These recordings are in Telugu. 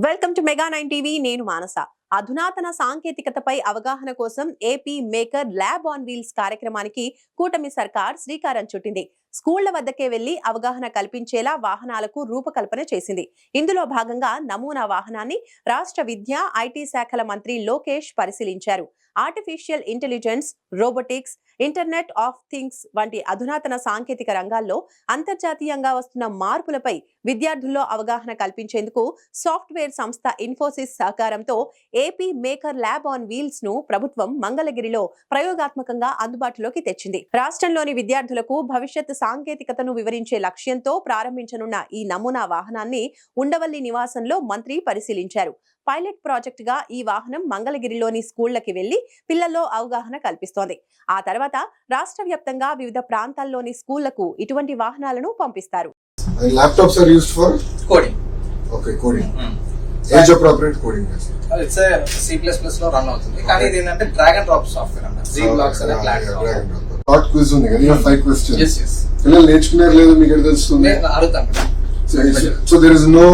Welcome to mega 9 TV. నేను మానస. అధునాతన సాంకేతికతపై అవగాహన కోసం AP maker lab on wheels కార్యక్రమానికి కూటమి సర్కార్ శ్రీకారం చుట్టింది. స్కూళ్ల వద్దకే వెళ్లి అవగాహన కల్పించేలా వాహనాలకు రూపకల్పన చేసింది. ఇందులో భాగంగా నమూనా వాహనాన్ని రాష్ట్ర విద్యా ఐటీ శాఖల మంత్రి లోకేష్ పరిశీలించారు. Artificial intelligence, robotics, internet of things వంటి అధునాతన సాంకేతిక రంగాల్లో అంతర్జాతీయంగా వస్తున్న మార్పులపై విద్యార్థుల్లో అవగాహన కల్పించేందుకు సాఫ్ట్వేర్ సంస్థ ఇన్ఫోసిస్ సహకారంతో AP maker lab on wheels ను ప్రభుత్వం మంగళగిరిలో ప్రయోగాత్మకంగా అందుబాటులోకి తెచ్చింది. రాష్ట్రంలోని విద్యార్థులకు భవిష్యత్ సాంకేతికతను వివరించే లక్ష్యంతో ప్రారంభించనున్న ఈ నమూనా వాహనాన్ని ఉండవల్లి నివాసంలో మంత్రి పరిశీలించారు. పైలట్ ప్రాజెక్ట్ గా ఈ వాహనం మంగళగిరిలోని స్కూళ్లకి వెళ్లి పిల్లల్లో అవగాహన కల్పిస్తోంది. ఆ తర్వాత రాష్ట్ర వ్యాప్తంగా వివిధ ప్రాంతాల్లోని స్కూళ్లకు ఇటువంటి వాహనాలను పంపిస్తారు. Laptops are used for coding. Okay, coding. Age appropriate coding. It's a C++ లో రన్ అవుతుంది. కానీ ఇది ఏంటంటే డ్రాగ్ అండ్ డ్రాప్ సాఫ్ట్వేర్ అన్నమాట. Z blocks అనే ప్లాట్ఫామ్. Short quiz ఉంది కదా, 5 questions. Yes. పిల్లలు నేర్చుకున్నారు లేదు మీకు ఎక్కడ తెలుస్తుంది? నేను అడుగుతాను. So there is no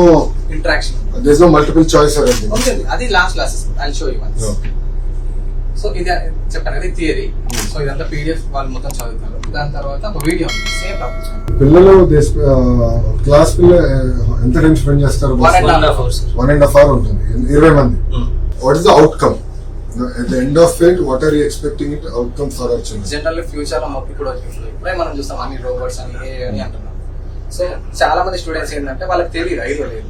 interaction. There is no multiple choice or anything. Okay, అది last classes. I'll show you once. Okay. So ఇది చెప్పాను కదా, థియరీ. సో ఇదంతా PDF వాళ్ళు మొత్తం చదువుతారు. దాని తర్వాత ఒక వీడియో సేమ్ టాపిక్. పిల్లలు క్లాస్ ఎంత టైం స్పెండ్ చేస్తారు? 1.5 hours. 1.5 hour ఉంటుంది, 20 మంది. What is the outcome? At the end of it, what are you expecting it outcome for our children? Generally future లో ఇప్పుడు ఇప్పుడే మనం చూస్తాం అన్ని రోబోట్స్ అని అని అంటున్నాం. సో చాలా మంది స్టూడెంట్స్ ఏంటంటే వాళ్ళకి తెలియదు, ఐడియా లేదు.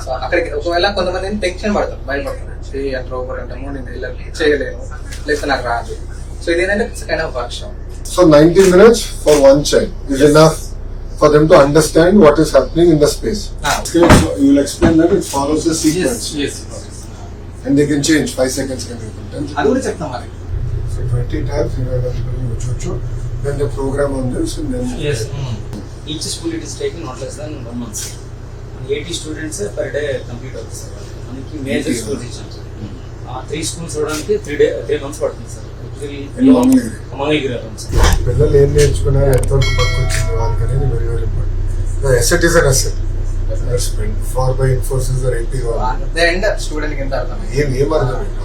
సో అక్కడికి ఒకవేళ కొంతమంది టెన్షన్ పడతారు, భయపడతారు. అంటే రోబోట్ అంటే నేను ఇలా చేయలేను, లేకపోతే నాకు రాదు. సో ఇది ఏంటంటే kind of work shop. So 90 minutes for one child is enough for them to understand what is happening in the space. Okay, so you will explain that it follows the sequence. Yes. And they can change 5 seconds can be put. అది కూడా చెప్తాం మరి. So 20 tabs you have to then the program on this and then yes. Each school it is taking not less than 1 month. 80 students per day complete అవుతుంది సార్. మనకి మేజర్ స్కూల్స్ ఇచ్చాం సార్. 3 స్కూల్స్ చూడడానికి 3 months పడుతుంది సార్. మంగళగిరి సార్. పిల్లలు ఏం నేర్చుకున్నారు, ఎంతవరకు పట్టుకొచ్చింది వాళ్ళకి అనేది very very important. Asset is an asset. For by Infosys or AP or the end student కి ఎంత అర్థం ఏం అర్థమైంది?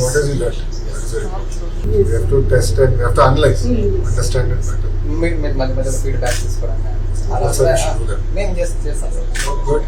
What is it that is very important. We have to test and we have to analyze, understand it better. మధ్య మధ్యలో ఫీడ్బ్యాక్ తీసుకోవడం. That's an issue. నేను చేస్తాను. Good.